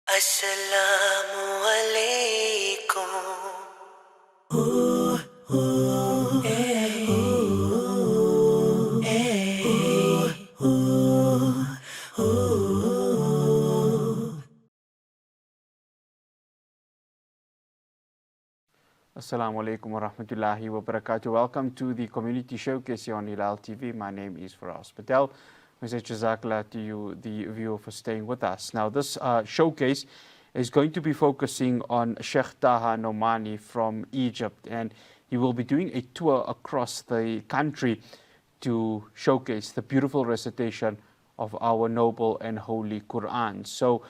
Assalamu alaikum. Assalamu alaikum wa rahmatullahi wa barakatuh. Welcome to the Community Showcase here on Hilaal TV. My name is Faraz Patel. We say Jazakallah to you, the viewer, for staying with us. Now, this showcase is going to be focusing on Sheikh Taha Nomani from Egypt, and he will be doing a tour across the country to showcase the beautiful recitation of our noble and holy Quran. So,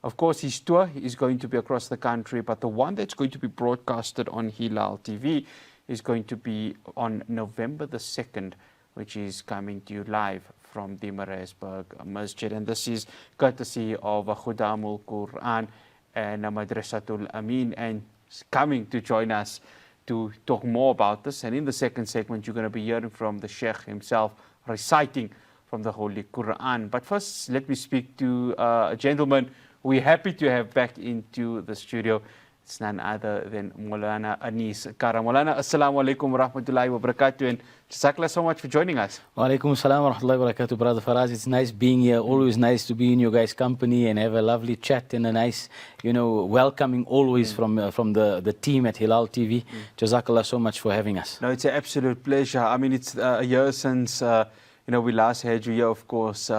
of course, his tour is going to be across the country, but the one that's going to be broadcasted on Hilaal TV is going to be on November the 2nd, which is coming to you live from the Maresburg Masjid. And this is courtesy of Khudamul Quran and Madrasatul Amin, and coming to join us to talk more about this. And in the second segment, you're going to be hearing from the Sheikh himself reciting from the Holy Quran. But first, let me speak to a gentleman we're happy to have back into the studio. It's none other than Moulana Anees Kara. Moulana, assalamu alaikum wa rahmatullahi wa barakatuh, and Jazakallah so much for joining us. Wa alaikum assalam wa rahmatullahi wa barakatuh, Brother Faraz. It's nice being here. Always nice to be in your guys' company and have a lovely chat and a nice, welcoming always from the team at Hilaal TV. Jazakallah so much for having us. No, it's an absolute pleasure. I mean, it's a year since, we last had you here, of course.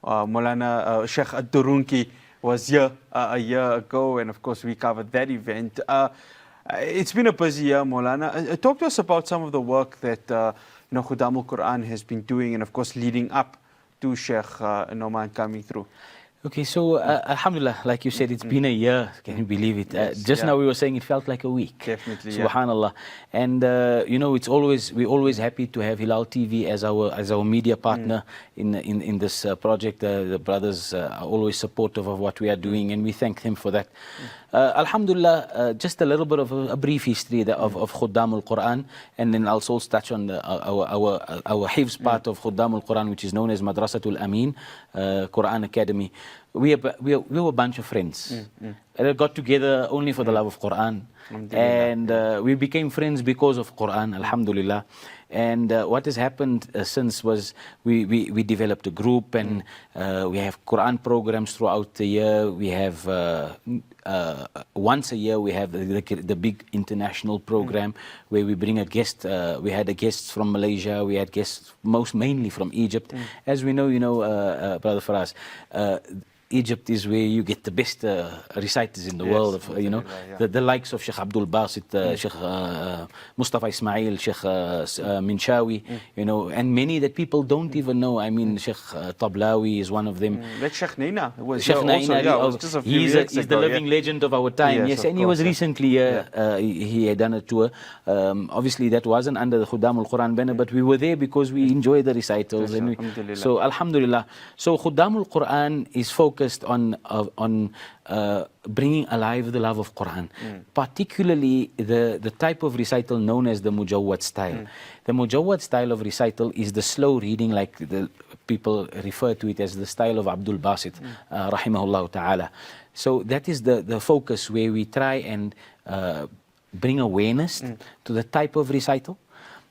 Moulana Sheikh Ad-Durunki was here a year ago, and of course we covered that event. It's been a busy year, Moulana. Talk to us about some of the work that Khudamul Quran has been doing, and of course leading up to Sheikh Nomani coming through. Okay, so alhamdulillah, like you said, it's been a year. Can you believe it? Yes, now we were saying it felt like a week. Definitely, Subhanallah. And we're always happy to have Hilaal TV as our media partner in this project. The brothers are always supportive of what we are doing, and we thank them for that. Alhamdulillah, just a little bit of a brief history of Khuddamul Quran, and then I'll also touch on our Hifz part of Khuddamul Quran, which is known as Madrasatul Amin Quran Academy. We were a bunch of friends. We got together only for the love of Quran, and we became friends because of Quran, alhamdulillah. And what has happened since was we developed a group, and we have Quran programs throughout the year. We have once a year we have the big international program where we bring a guest. We had a guests from Malaysia. We had guests mainly from Egypt. As we know, Brother Faraz, Egypt is where you get the best reciters in the world. The likes of Sheikh Abdul Basit, Sheikh Mustafa Ismail, Sheikh Minshawi, and many that people don't even know. I mean, Sheikh Tablawi is one of them. Like Sheikh Naina was Sheikh Naina, he's the living legend of our time. Yes, and he was recently he had done a tour. Obviously, that wasn't under the Khuddamul Quran banner, but we were there because we enjoyed the recitals. So, alhamdulillah. So, Khuddamul Quran is focused on bringing alive the love of Quran, particularly the type of recital known as the Mujawwad style. The Mujawwad style of recital is the slow reading, like the people refer to it as the style of Abdul Basit, rahimahullah ta'ala. So that is the focus where we try and bring awareness to the type of recital.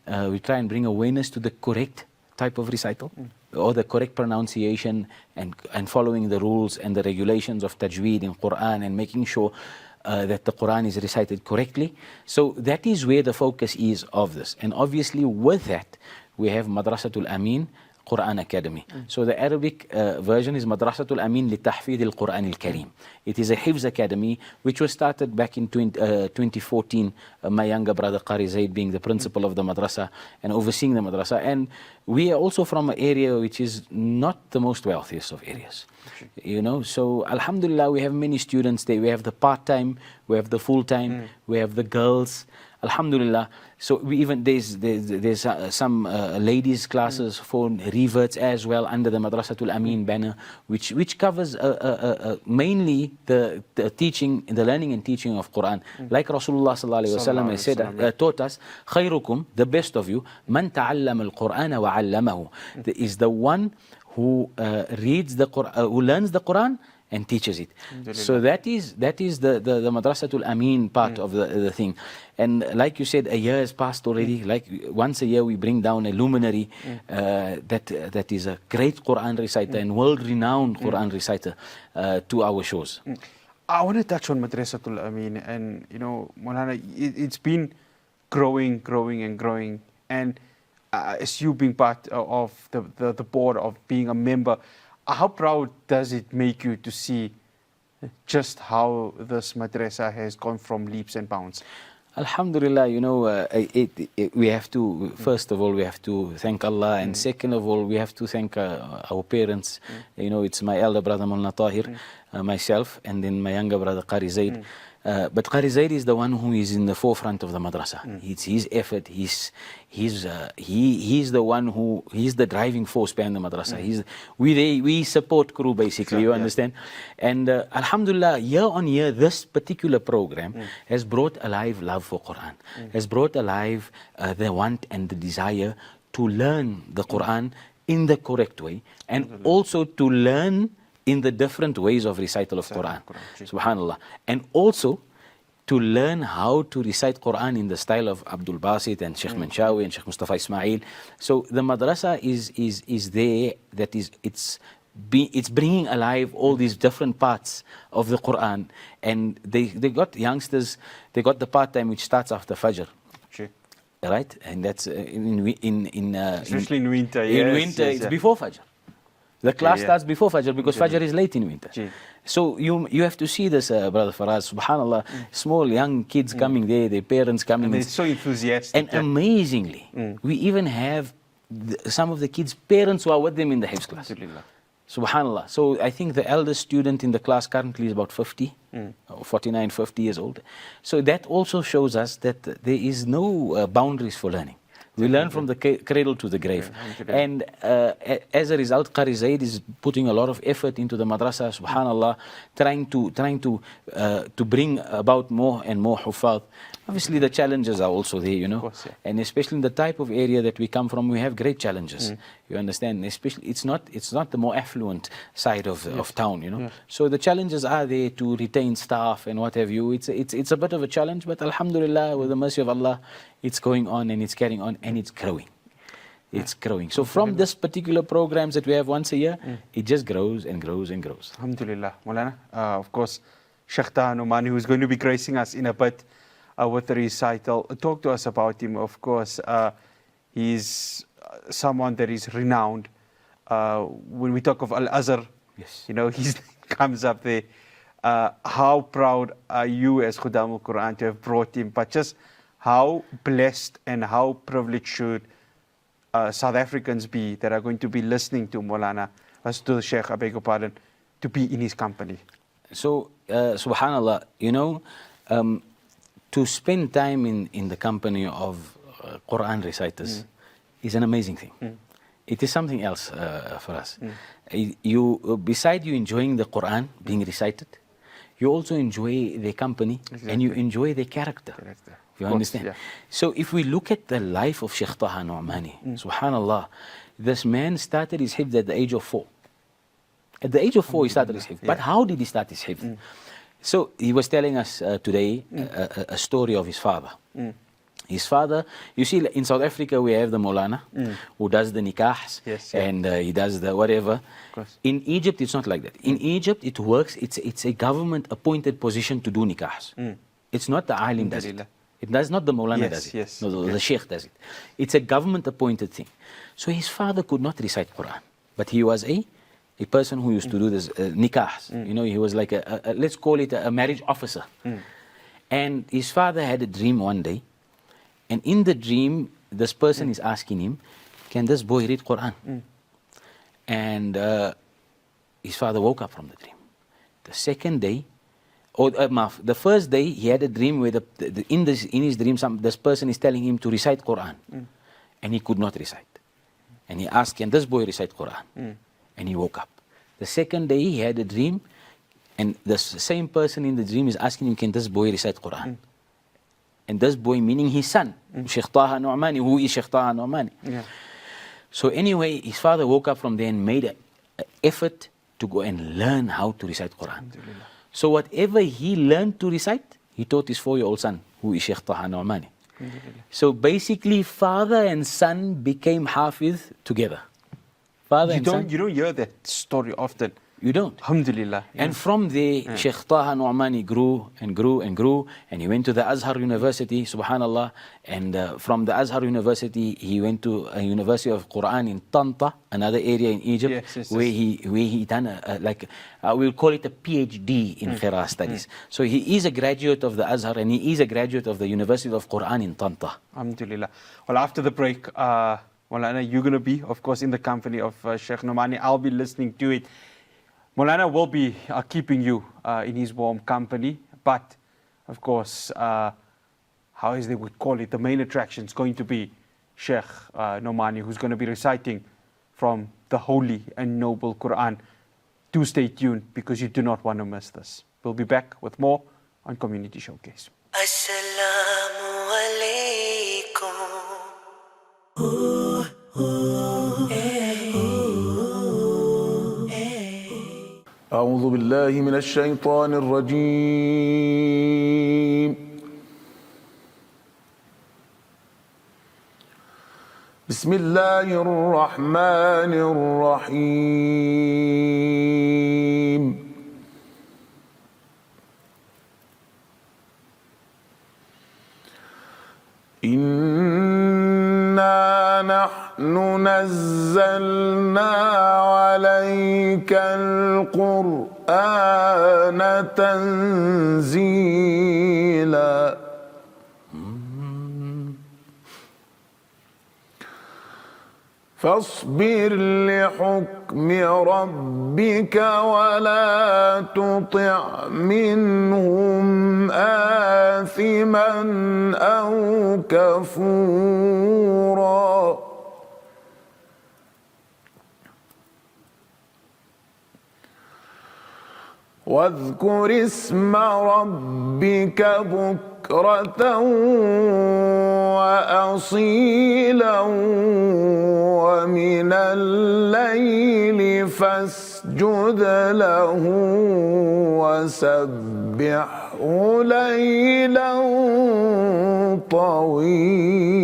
We try and bring awareness to the correct type of recital, or the correct pronunciation, and following the rules and the regulations of tajweed in Quran, and making sure that the Quran is recited correctly. So that is where the focus is of this. And obviously with that, we have Madrasatul Amin Quran Academy. So the Arabic version is Madrasatul Amin li Tahfidh al-Quran al-Kareem. It is a Hifz Academy which was started back in 2014. My younger brother Qari Zaid being the principal of the madrasa and overseeing the madrasa. And we are also from an area which is not the most wealthiest of areas. So alhamdulillah, we have many students there. We have the part-time, we have the full-time, we have the girls. Alhamdulillah. So there's some ladies classes for reverts as well under the Madrasatul Amin banner, which covers mainly the teaching, the learning and teaching of Quran. Like Rasulullah sallallahu alaihi wasallam has said, taught us, "Khayrukum, the best of you, man ta'allama al-Qur'ana wa 'allamahu." Is the one who reads the Quran, who learns the Quran and teaches it. So that is the Madrasatul Ameen part of the thing. And like you said, a year has passed already. Like once a year we bring down a luminary that is a great Quran reciter and world-renowned Quran reciter to our shows. I want to touch on Madrasatul Ameen, and Moulana, it's been growing and growing, and as you being part of the board, of being a member, how proud does it make you to see just how this madrasa has gone from leaps and bounds? Alhamdulillah, we have to, first of all, we have to thank Allah, and second of all, we have to thank our parents. It's my elder brother Moulana Tahir, myself, and then my younger brother Qari Zaid. But Qari Zaid is the one who is in the forefront of the madrasa. It's his effort. He's the one who, he's the driving force behind the madrasa. We support crew basically, you understand? And Alhamdulillah, year on year, this particular program has brought alive love for Quran, has brought alive the want and the desire to learn the Quran in the correct way, and also to learn in the different ways of recital of Quran. Subhanallah. And also to learn how to recite Quran in the style of Abdul Basit and Sheikh Manshawi and Sheikh Mustafa Ismail. So the madrasa is there, that is, it's bringing alive all these different parts of the Quran. And they got youngsters, they got the part-time which starts after Fajr. Right? And that's especially in winter. In winter, it's before Fajr. The class starts before Fajr, because Fajr is late in winter. So you have to see this, Brother Faraz, subhanallah, small young kids coming there, their parents coming. And they're so enthusiastic. And amazingly, we even have some of the kids' parents who are with them in the Hifz class. Subhanallah. So I think the eldest student in the class currently is about 50, or 49, 50 years old. So that also shows us that there is no boundaries for learning. We learn from the cradle to the grave. And as a result, Qari Zaid is putting a lot of effort into the madrasa, subhanallah, trying to bring about more and more huffaz. Obviously, the challenges are also there, course, and especially in the type of area that we come from, we have great challenges. You understand? Especially, it's not the more affluent side of town, So the challenges are there to retain staff and what have you. It's a bit of a challenge, but alhamdulillah, with the mercy of Allah, it's going on and it's carrying on and it's growing. It's growing. So from this particular programs that we have once a year, it just grows and grows and grows. Alhamdulillah. Moulana, of course, Sheikh Taha Nomani, who is going to be gracing us in a bit with the recital. Talk to us about him. Of course, he's someone that is renowned. When we talk of Al-Azhar, he comes up there. How proud are you as Khudam al-Quran to have brought him? But just how blessed and how privileged should South Africans be that are going to be listening to Moulana, to the Sheikh, I beg your pardon, to be in his company? So, subhanallah, to spend time in the company of Quran reciters is an amazing thing. It is something else for us. Beside you enjoying the Quran being recited, you also enjoy their company and you enjoy their character. You understand? So if we look at the life of Sheikh Taha Nomani, subhanallah, this man started his hifz at the age of 4. At the age of 4, he started his hifz. But how did he start his hifz? So he was telling us today a story of his father. His father, you see, in South Africa we have the Moulana who does the nikahs and he does the whatever. In Egypt it's not like that. In Egypt it works, it's a government appointed position to do nikahs. It's not the alim does it. It does not the Moulana does it. No, the Sheikh does it. It's a government appointed thing. So his father could not recite Quran, but he was a person who used to do this nikahs. He was like let's call it a marriage officer. And his father had a dream one day, and in the dream this person is asking him, can this boy read Quran? And his father woke up from the dream. The second day, the first day he had a dream where in his dream this person is telling him to recite Quran, and he could not recite. And he asked, can this boy recite Quran? And he woke up. The second day he had a dream, and the same person in the dream is asking him, can this boy recite Quran? And this boy meaning his son, Sheikh Taha Nomani, who is Sheikh Taha Nomani. So anyway, his father woke up from there and made an effort to go and learn how to recite Quran. So whatever he learned to recite, he taught his 4-year-old son, who is Sheikh Taha Nomani. So basically, father and son became Hafiz together. Father and son. You don't hear that story often. You don't. Alhamdulillah. And from there, Sheikh Taha Nomani grew and grew and grew, and he went to the Azhar University, subhanallah, and from the Azhar University, he went to a University of Quran in Tanta, another area in Egypt, where he done we'll call it a PhD in Qira'ah studies. So he is a graduate of the Azhar, and he is a graduate of the University of Quran in Tanta. Alhamdulillah. Well, after the break, Moulana, you're going to be, of course, in the company of Sheikh Nomani. I'll be listening to it. Moulana will be keeping you in his warm company, but of course, how as they would call it, the main attraction is going to be Sheikh Nomani, who's going to be reciting from the holy and noble Quran. Do stay tuned because you do not want to miss this. We'll be back with more on Community Showcase. Assalamu alaikum. أعوذ بالله من الشيطان الرجيم. بسم الله الرحمن الرحيم. إنا نحن نزلنا عليك القرآن تنزيلا. فاصبر لحكم ربك ولا تطع منهم آثما أو كفورا. واذكر اسم ربك بكرة وأصيلا ومن الليل فاسجد له وسبحه ليلا طويلا.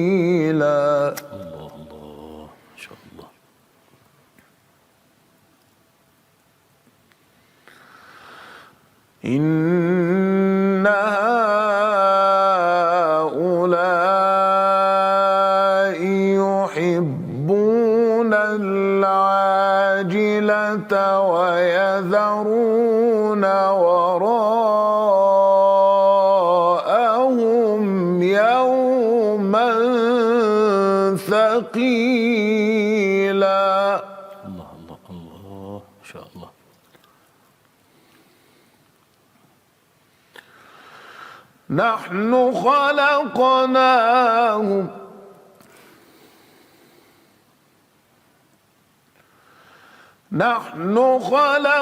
إن هؤلاء يحبون العاجلة ويذرون وراءهم يوما ثقيلا. الله الله الله ما شاء الله. نحن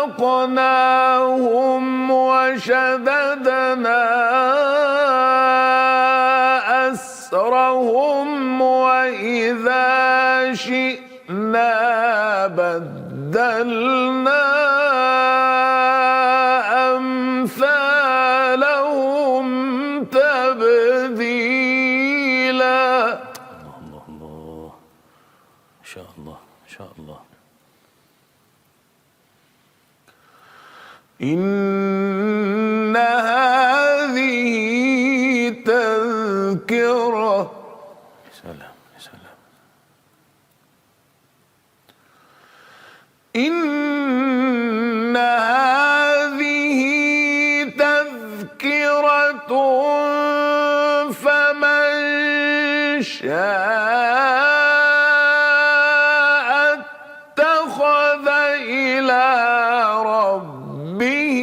خلقناهم وشددنا أسرهم وإذا شئنا بدلنا أمثالهم تبديلا. الله الله ما شاء الله ما شاء الله. إن هذه تذكرة. سلام سلام. إن هذه تذكرة فمن شاء اتخذ إلى ربه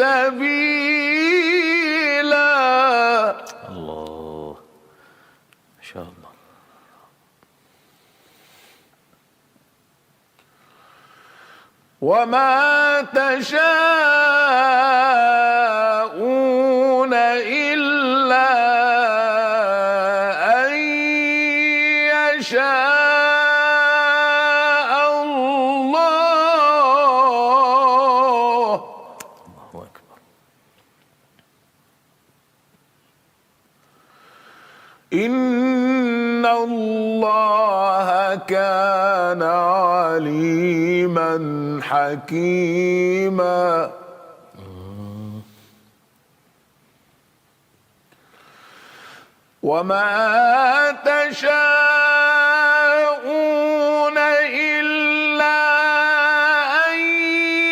سبيلا. الله ما شاء الله. وما تشاءون إلا أن يشاء الله أكبر. إن الله كان عليما حكيما. وما تشاءون إلا أن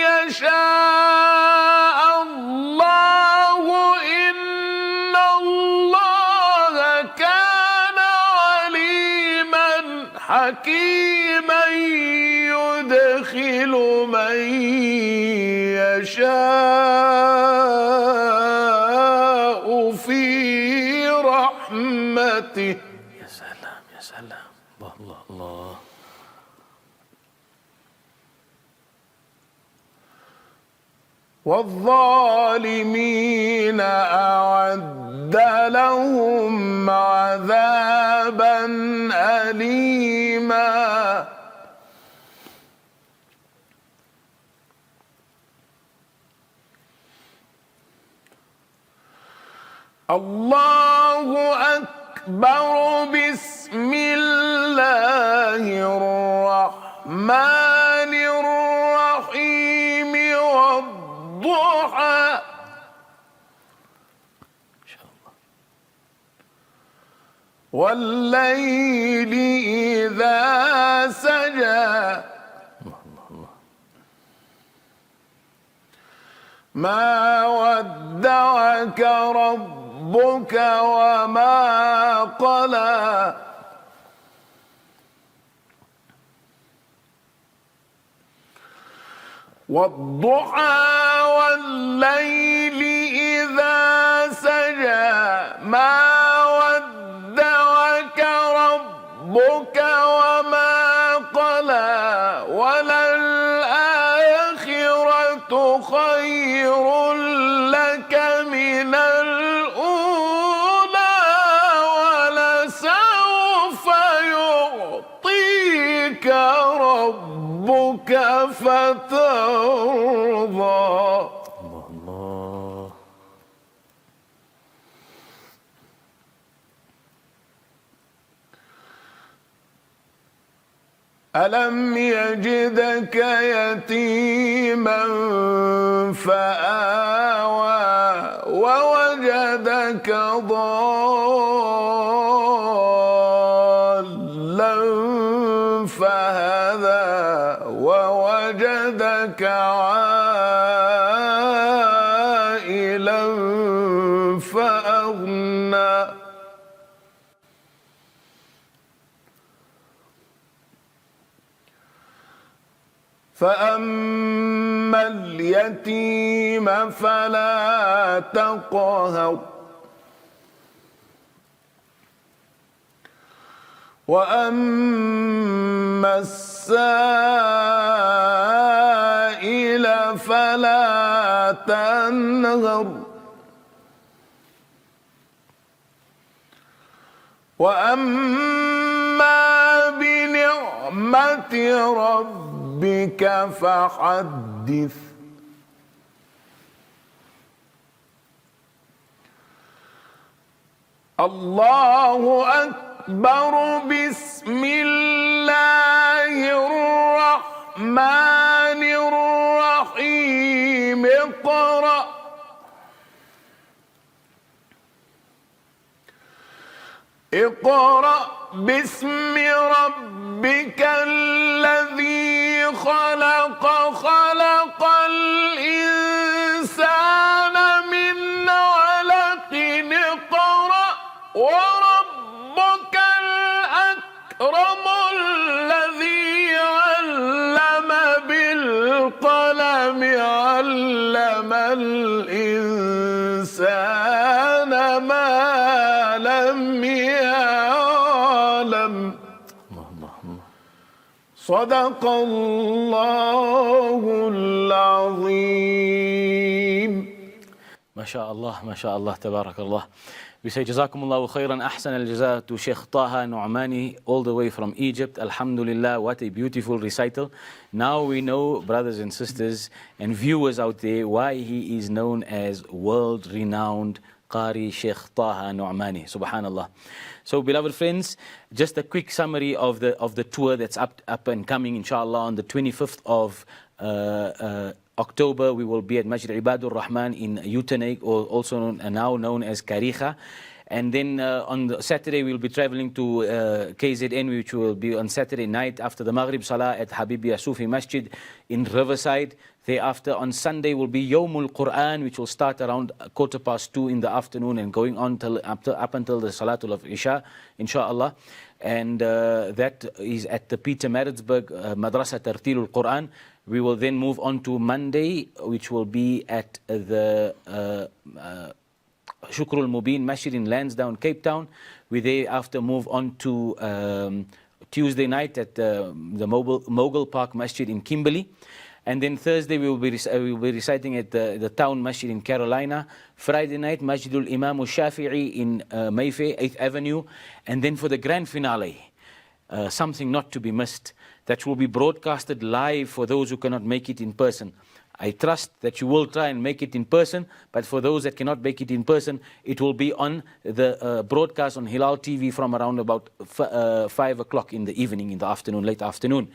يشاء الله. إن الله كان عليما حكيما يدخل من يشاء في رحمته. يا سلام يا سلام، الله الله الله. والظالمين أعد لهم عذابا أليما. الله أكبر. بسم الله الرحمن الرحيم. والضحى. إن شاء الله. والليل إذا سجى. ما ودعك ربك وما قلى. والضحى والليل إذا سجى. ما ودعك ربك وما قلى. وللآخرة خير لك من الأولى. ولسوف يعطيك ربك فترضى. الله الله. ألم يجدك يتيما فآوى. ووجدك ضالا فهدى. ووجدك عائلا فأغنى. فأما اليتيم فلا تقهر. وأما السائل فلا تنهر. وأما بنعمة ربك فحدث. الله أكبر. بسم الله الرحمن الرحيم. اقرأ. اقرأ باسم ربك الذي خلق. خلق الإنسان من علق. اقرأ وربك الأكرم الذي علم بالقلم. علم الإنسان ما لم يعلم. صدق الله العظيم. MashaAllah, MashaAllah, Tabarakallah. We say Jazakumullahu khairan, ahsan al-jaza to Sheikh Taha Nomani, all the way from Egypt. Alhamdulillah, what a beautiful recital. Now we know, brothers and sisters and viewers out there, why he is known as world-renowned Qari Sheikh Taha Nomani. Subhanallah. So, beloved friends, just a quick summary of the tour that's up and coming, inshallah, on the 25th of October. We will be at Masjid Ibadur Rahman in Utenaik, or also now known as Karikha. And then on the Saturday, we'll be traveling to KZN, which will be on Saturday night after the Maghrib Salah at Habibia Sufi Masjid in Riverside. Thereafter, on Sunday, will be Yawmul Quran, which will start around 2:15 in the afternoon and going on up until the Salatul of Isha, inshallah. And that is at the Peter Maritzburg Madrasa Tartilul Quran. We will then move on to Monday, which will be at the Shukrul Mubin Masjid in Lansdowne, Cape Town. We thereafter move on to Tuesday night at the Mogul Park Masjid in Kimberley. And then Thursday we will be reciting at the Town Masjid in Carolina. Friday night, Masjidul Imam Shafi'i in Mayfair, 8th Avenue. And then for the grand finale, something not to be missed, that will be broadcasted live for those who cannot make it in person. I trust that you will try and make it in person, but for those that cannot make it in person, it will be on the broadcast on Hilaal TV from around about 5 o'clock in the evening, in the afternoon, late afternoon.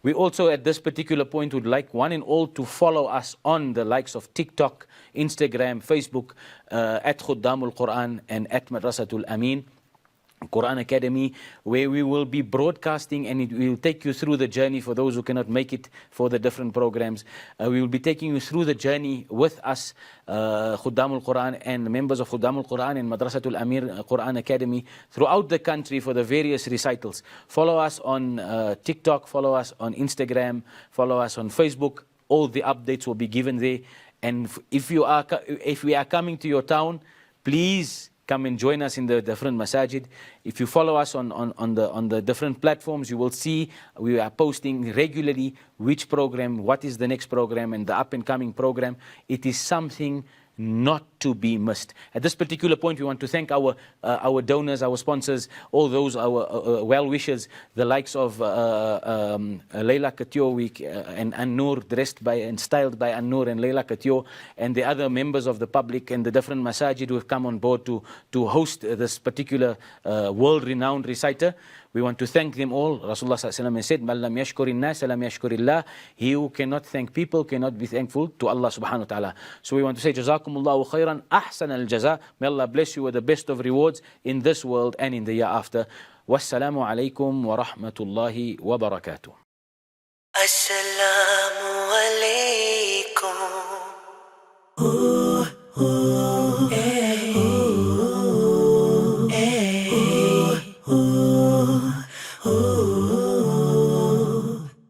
We also at this particular point would like one and all to follow us on the likes of TikTok, Instagram, Facebook, at Khuddamul Quran and at Madrasatul Amin Quran Academy, where we will be broadcasting, and it will take you through the journey for those who cannot make it for the different programs. We will be taking you through the journey with us, Khuddamul Quran and members of Khuddamul Quran and Madrasatul Amir Quran Academy throughout the country for the various recitals. Follow us on TikTok, follow us on Instagram, follow us on Facebook. All the updates will be given there. And if we are coming to your town, please come and join us in the different masajid. If you follow us on the different platforms, you will see we are posting regularly which program, what is the next program, and the up and coming program. It is something not to be missed. At this particular point, we want to thank our donors, our sponsors, all those our well-wishers, the likes of Leila Katio and An-Noor, dressed by and styled by An-Noor and Leila Katio, and the other members of the public and the different masajid who have come on board to host this particular world-renowned reciter. We want to thank them all. Rasulullah ﷺ said, "Man lam yashkurin nas, lam yashkurillah." He who cannot thank people cannot be thankful to Allah subhanahu wa ta'ala. So we want to say, Jazakumullahu khairan, ahsan al-jaza. May Allah bless you with the best of rewards in this world and in the year after. Wassalamu alaikum wa rahmatullahi wa barakatuh. Assalamu alaikum.